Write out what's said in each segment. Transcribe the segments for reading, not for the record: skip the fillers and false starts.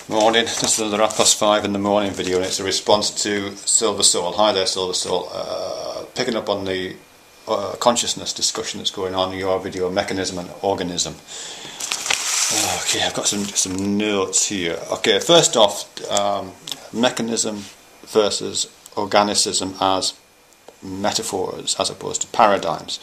Morning, this is another 5:30 in the morning video, and it's a response to Silver Soul. Hi there, Silver Soul. Picking up on the consciousness discussion that's going on in your video, Mechanism and Organism. Okay, I've got some notes here. Okay, first off, mechanism versus organicism as metaphors as opposed to paradigms.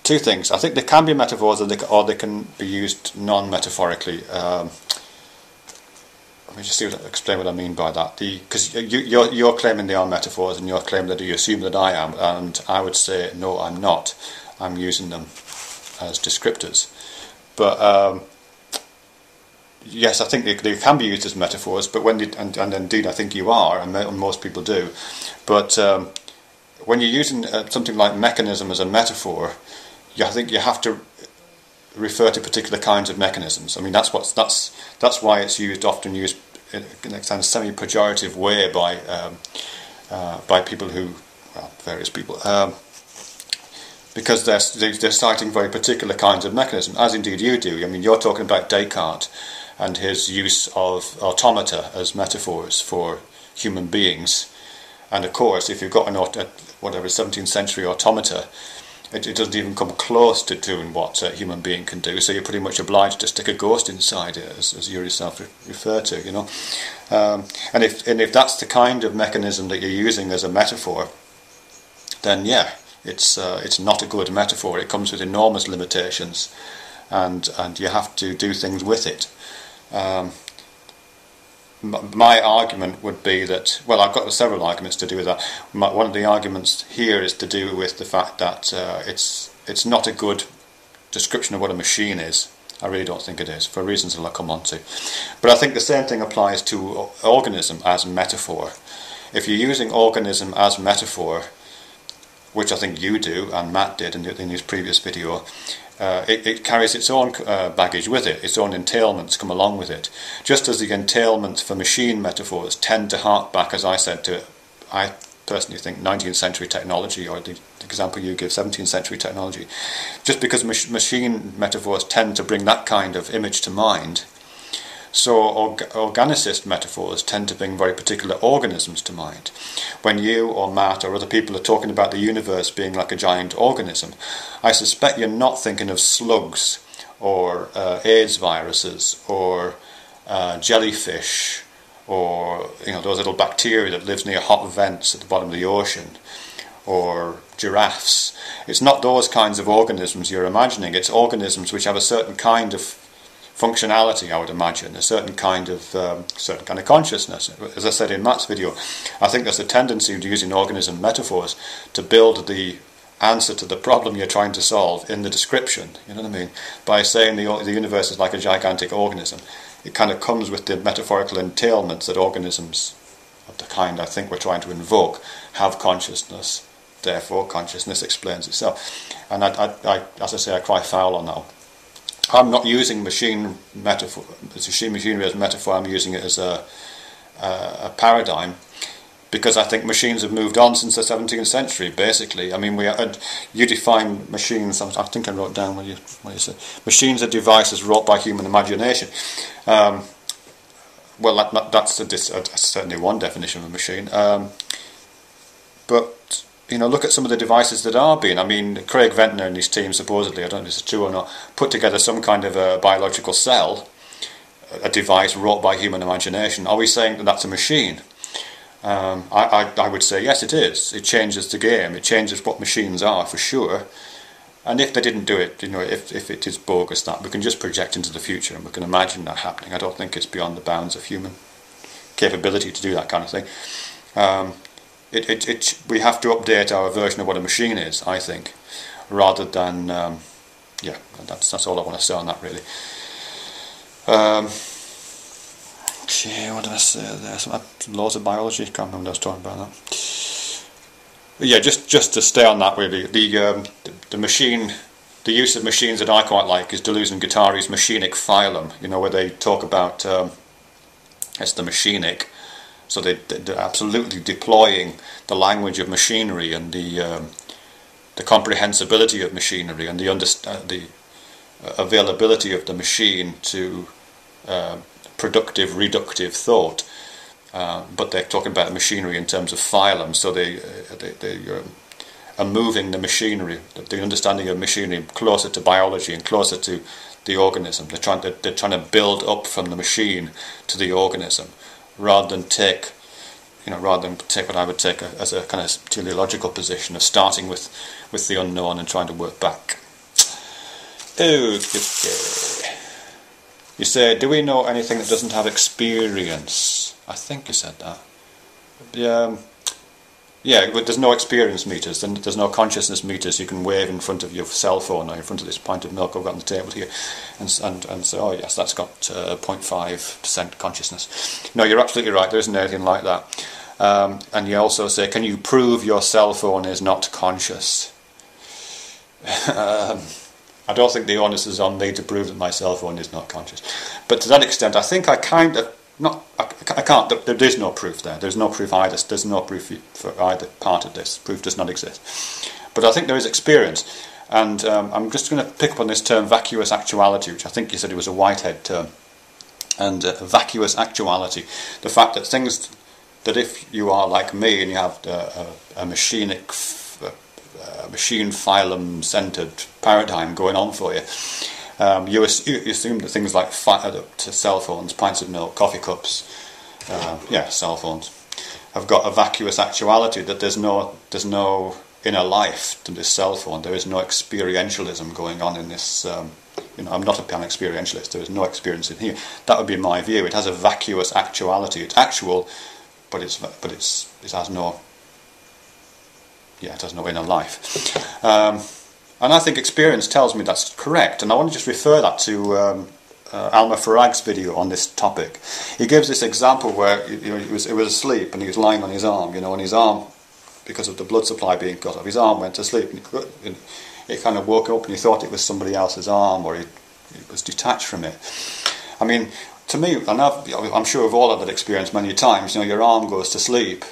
Two things. I think they can be metaphors, or they can be used non-metaphorically. Let me just explain what I mean by that. Because you're claiming they are metaphors, and you're claiming that you assume that I am, and I would say no, I'm not. I'm using them as descriptors. But yes, I think they can be used as metaphors. But and indeed, I think you are, and most people do. But when you're using something like mechanism as a metaphor, I think you have to refer to particular kinds of mechanisms. I mean, that's why it's often used in a kind of semi-pejorative way by people various people, because they're citing very particular kinds of mechanism, as indeed you do. I mean, you're talking about Descartes and his use of automata as metaphors for human beings, and of course, if you've got an 17th century automata, it doesn't even come close to doing what a human being can do, so you're pretty much obliged to stick a ghost inside it, as you yourself refer to, you know. And if that's the kind of mechanism that you're using as a metaphor, then yeah, it's not a good metaphor. It comes with enormous limitations, and you have to do things with it. My argument would be that, well, I've got several arguments to do with that. One of the arguments here is to do with the fact that it's not a good description of what a machine is. I really don't think it is, for reasons that I'll come on to. But I think the same thing applies to organism as metaphor. If you're using organism as metaphor, which I think you do, and Matt did in his previous video, it carries its own baggage with it, its own entailments come along with it. Just as the entailments for machine metaphors tend to hark back, as I said, to, I personally think, 19th century technology, or the example you give, 17th century technology. Just because machine metaphors tend to bring that kind of image to mind, so organicist metaphors tend to bring very particular organisms to mind. When you or Matt or other people are talking about the universe being like a giant organism, I suspect you're not thinking of slugs or AIDS viruses or jellyfish or those little bacteria that live near hot vents at the bottom of the ocean, or giraffes. It's not those kinds of organisms you're imagining. It's organisms which have a certain kind of functionality, I would imagine, a certain kind of consciousness. As I said in Matt's video, I think there's a tendency to using organism metaphors to build the answer to the problem you're trying to solve in the description. You know what I mean? By saying the universe is like a gigantic organism, it kind of comes with the metaphorical entailments that organisms of the kind I think we're trying to invoke have consciousness. Therefore, consciousness explains itself. And as I say, I cry foul on that. I'm not using machinery as metaphor. I'm using it as a paradigm, because I think machines have moved on since the 17th century. Basically, I mean, you define machines. I think I wrote down what you said. Machines are devices wrought by human imagination. Well, that's certainly one definition of a machine. But look at some of the devices that are being. I mean, Craig Ventner and his team supposedly, I don't know if this is true or not, put together some kind of a biological cell, a device wrought by human imagination. Are we saying that that's a machine? I would say yes, it is. It changes the game. It changes what machines are, for sure. And if they didn't do it, if it is bogus, that we can just project into the future and we can imagine that happening. I don't think it's beyond the bounds of human capability to do that kind of thing. We have to update our version of what a machine is, I think, rather than that's all I want to say on that, really. Okay, what did I say there? Laws of biology. Can't remember what I was talking about that. But yeah, just to stay on that, really. The use of machines that I quite like is Deleuze and Guattari's Machinic phylum. Where they talk about it's the Machinic. So they're absolutely deploying the language of machinery and the comprehensibility of machinery and the availability of the machine to productive, reductive thought. But they're talking about machinery in terms of phylum, so they are moving the machinery, the understanding of machinery, closer to biology and closer to the organism. They're trying to build up from the machine to the organism, rather than take what I would take as a kind of teleological position of starting with the unknown and trying to work back. Okay. You say, do we know anything that doesn't have experience? I think you said that. Yeah, but there's no experience meters, then there's no consciousness meters you can wave in front of your cell phone or in front of this pint of milk I've got on the table here and say, oh yes, that's got 0.5% consciousness. No, you're absolutely right, there isn't anything like that. And you also say, can you prove your cell phone is not conscious? I don't think the onus is on me to prove that my cell phone is not conscious. But to that extent, I think I kind of... I can't. There is no proof there. There's no proof either. There's no proof for either part of this. Proof does not exist. But I think there is experience, and I'm just going to pick up on this term vacuous actuality, which I think you said it was a Whitehead term. And vacuous actuality, the fact that things that if you are like me and you have a machinic, machine phylum centered paradigm going on for you. You assume that things like cell phones, pints of milk, coffee cups, cell phones, have got a vacuous actuality, that there's no inner life to this cell phone. There is no experientialism going on in this. I'm not a pan-experientialist. There is no experience in here. That would be my view. It has a vacuous actuality. It's actual, but it has no. Yeah, it has no inner life. And I think experience tells me that's correct. And I want to just refer that to Alma Farag's video on this topic. He gives this example where he was asleep and he was lying on his arm, and his arm, because of the blood supply being cut off, his arm went to sleep. And he kind of woke up and he thought it was somebody else's arm, or he was detached from it. I mean, to me, and I'm sure we've all had that experience many times, your arm goes to sleep.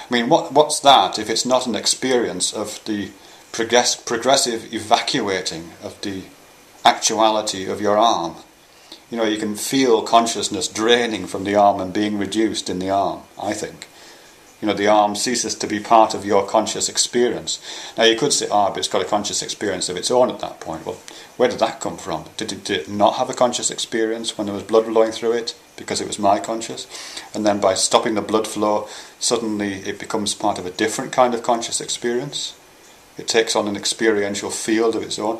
I mean, what's that if it's not an experience of the progressive evacuating of the actuality of your arm? You can feel consciousness draining from the arm and being reduced in the arm, I think. The arm ceases to be part of your conscious experience. Now you could say, but it's got a conscious experience of its own at that point. Well, where did that come from? Did it not have a conscious experience when there was blood flowing through it because it was my conscious? And then by stopping the blood flow, suddenly it becomes part of a different kind of conscious experience? It takes on an experiential field of its own.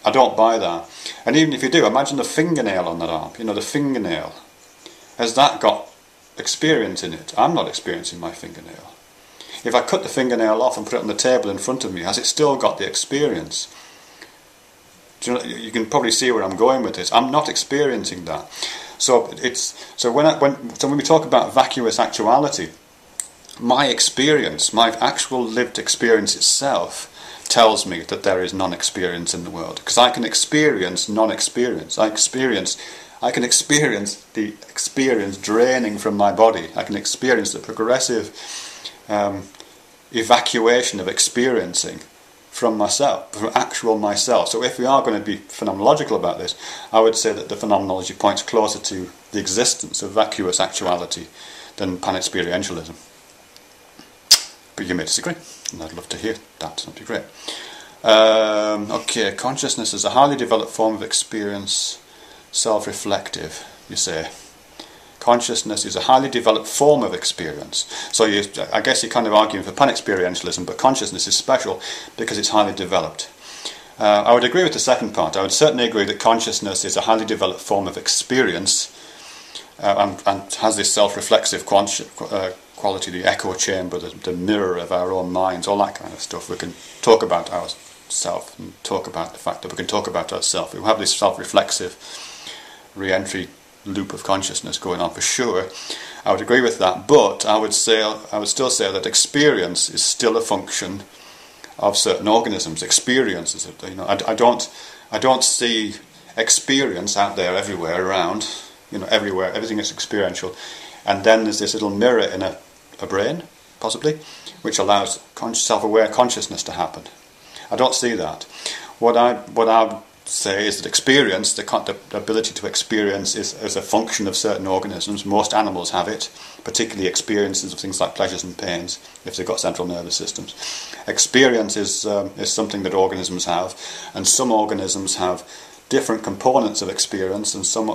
I don't buy that. And even if you do, imagine the fingernail on that arm. The fingernail. Has that got experience in it? I'm not experiencing my fingernail. If I cut the fingernail off and put it on the table in front of me, has it still got the experience? You can probably see where I'm going with this. I'm not experiencing that. So when we talk about vacuous actuality, my experience, my actual lived experience itself, tells me that there is non-experience in the world, because I can experience non-experience. I can experience the experience draining from my body. I can experience the progressive evacuation of experiencing from myself, from actual myself. So if we are going to be phenomenological about this, I would say that the phenomenology points closer to the existence of vacuous actuality than pan-experientialism. But you may disagree, and I'd love to hear that. That'd be great. Okay, consciousness is a highly developed form of experience, self-reflective, you say. Consciousness is a highly developed form of experience. So I guess you're kind of arguing for pan-experientialism, but consciousness is special because it's highly developed. I would agree with the second part. I would certainly agree that consciousness is a highly developed form of experience and has this self-reflexive quality, the echo chamber, the mirror of our own minds, all that kind of stuff. We can talk about ourselves and talk about the fact that we can talk about ourselves. We have this self-reflexive re-entry loop of consciousness going on for sure. I would agree with that, but I would still say that experience is still a function of certain organisms. Experience is, I don't see experience out there everywhere around. Everywhere, everything is experiential, and then there's this little mirror in a brain, possibly, which allows self-aware consciousness to happen. I don't see that. What I say is that experience, the ability to experience, is a function of certain organisms. Most animals have it, particularly experiences of things like pleasures and pains, if they've got central nervous systems. Experience is something that organisms have, and some organisms have different components of experience, and some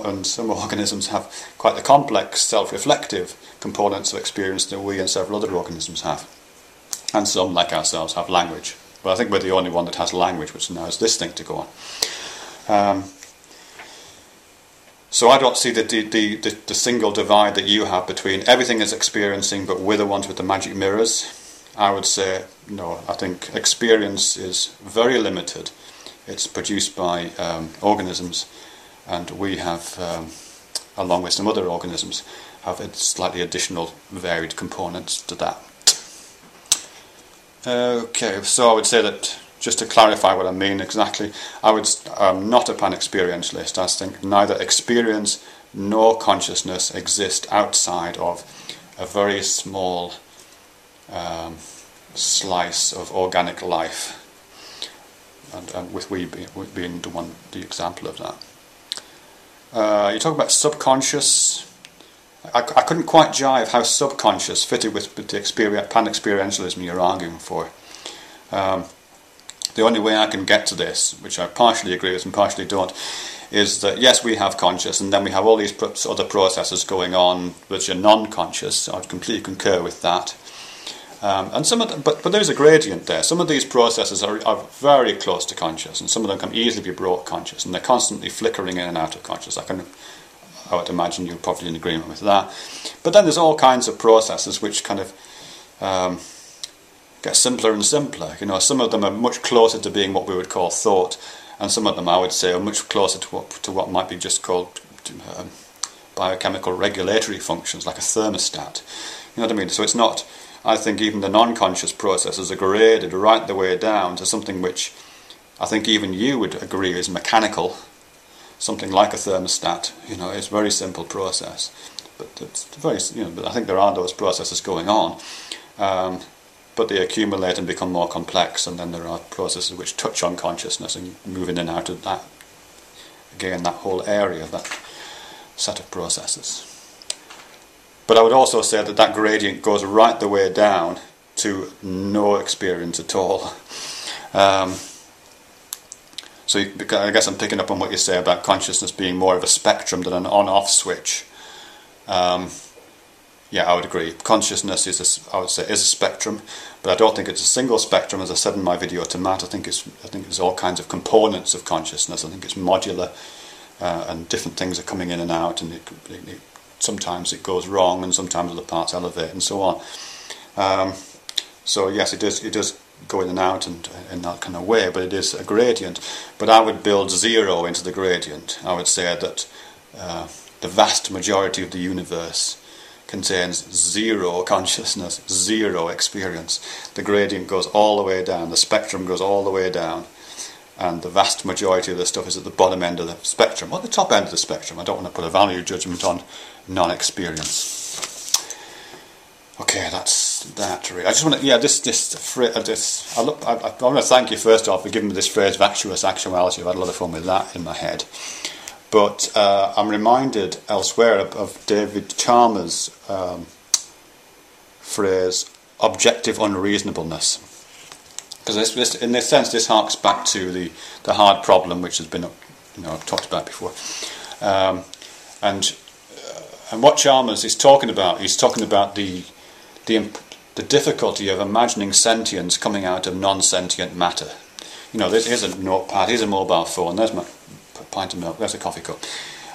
organisms have quite the complex self-reflective components of experience that we and several other organisms have. And some, like ourselves, have language. But I think we're the only one that has language, which now is this thing to go on. So I don't see the single divide that you have between everything is experiencing, but we're the ones with the magic mirrors. I would say, no, I think experience is very limited. It's produced by organisms, and we have, along with some other organisms, have slightly additional varied components to that. Okay, so I would say that, just to clarify what I mean exactly, I'm not a pan-experientialist. I think neither experience nor consciousness exist outside of a very small slice of organic life, and with we being the example of that. You talk about subconscious. I couldn't quite jive how subconscious fitted with the pan-experientialism you're arguing for. The only way I can get to this, which I partially agree with and partially don't, is that yes, we have conscious, and then we have all these other processes going on which are non-conscious. I would completely concur with that. And some of them, but there's a gradient there. Some of these processes are very close to conscious, and some of them can easily be brought conscious, and they're constantly flickering in and out of conscious. I would imagine you're probably in agreement with that. But then there's all kinds of processes which kind of get simpler and simpler. You know, some of them are much closer to being what we would call thought, and some of them, I would say, are much closer to what might be just called biochemical regulatory functions, like a thermostat. You know what I mean? So it's not. I think even the non-conscious processes are graded right the way down to something which I think even you would agree is mechanical. Something like a thermostat, you know, it's a very simple process, but it's very, you know. But I think there are those processes going on, but they accumulate and become more complex, and then there are processes which touch on consciousness and move in and out of that. Again, that whole area, that set of processes. But I would also say that gradient goes right the way down to no experience at all. So I guess I'm picking up on what you say about consciousness being more of a spectrum than an on-off switch. Yeah, I would agree. Consciousness is a spectrum, but I don't think it's a single spectrum. As I said in my video to Matt, I think there's all kinds of components of consciousness. I think it's modular, and different things are coming in and out, and sometimes it goes wrong, and sometimes other parts elevate, and so on. So yes, it does go in and out and in that kind of way, but it is a gradient. But I would build zero into the gradient. I would say that the vast majority of the universe contains zero consciousness, zero experience. The gradient goes all the way down, the spectrum goes all the way down, and the vast majority of the stuff is at the bottom end of the spectrum, or the top end of the spectrum. I don't want to put a value judgment on non-experience. Okay, that's that. I just want to, I want to thank you first off for giving me this phrase, vacuous actuality. I've had a lot of fun with that in my head. But I'm reminded elsewhere of David Chalmers' phrase, objective unreasonableness. Because in this sense, this harks back to the hard problem, which has been, I've talked about before. And what Chalmers is talking about, he's talking about the difficulty of imagining sentience coming out of non-sentient matter. Here's a notepad, here's a mobile phone, there's my pint of milk, there's a coffee cup.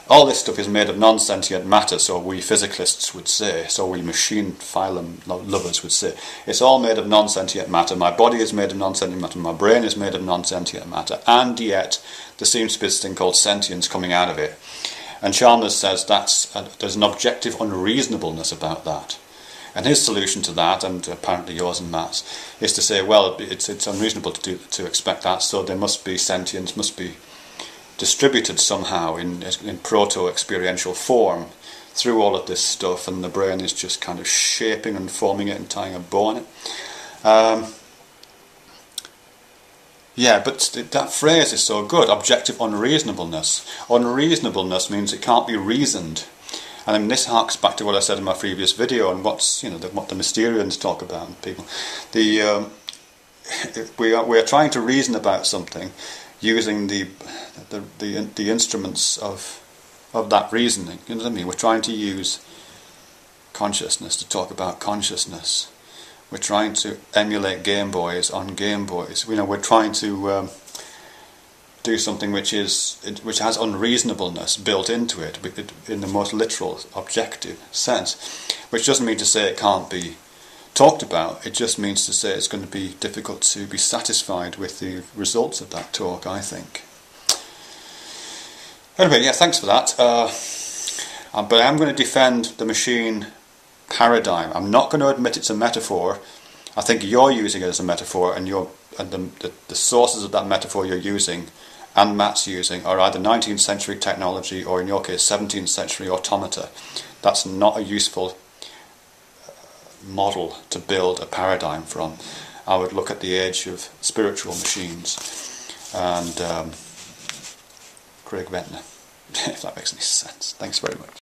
All this stuff is made of non-sentient matter, so we physicalists would say, so we machine phylum lovers would say. It's all made of non-sentient matter. My body is made of non-sentient matter, my brain is made of non-sentient matter, and yet there seems to be this thing called sentience coming out of it. And Chalmers says there's an objective unreasonableness about that. And his solution to that, and apparently yours and Matt's, is to say, well, it's unreasonable to expect that, so there must be sentience, must be distributed somehow in proto-experiential form through all of this stuff, and the brain is just kind of shaping and forming it and tying a bow on it. Yeah, but that phrase is so good, objective unreasonableness. Unreasonableness means it can't be reasoned. And I mean, this harks back to what I said in my previous video on what's, what the Mysterians talk about in people. We are trying to reason about something using the instruments of that reasoning. You know what I mean? We're trying to use consciousness to talk about consciousness. We're trying to emulate Game Boys on Game Boys. We're trying to do something which has unreasonableness built into it in the most literal, objective sense. Which doesn't mean to say it can't be talked about. It just means to say it's going to be difficult to be satisfied with the results of that talk, I think. Anyway, yeah, thanks for that. But I am going to defend the machine paradigm. I'm not going to admit it's a metaphor. I think you're using it as a metaphor, and the sources of that metaphor you're using and Matt's using are either 19th century technology or, in your case, 17th century automata. That's not a useful model to build a paradigm from. I would look at the age of spiritual machines and Craig Ventnor, if that makes any sense. Thanks very much.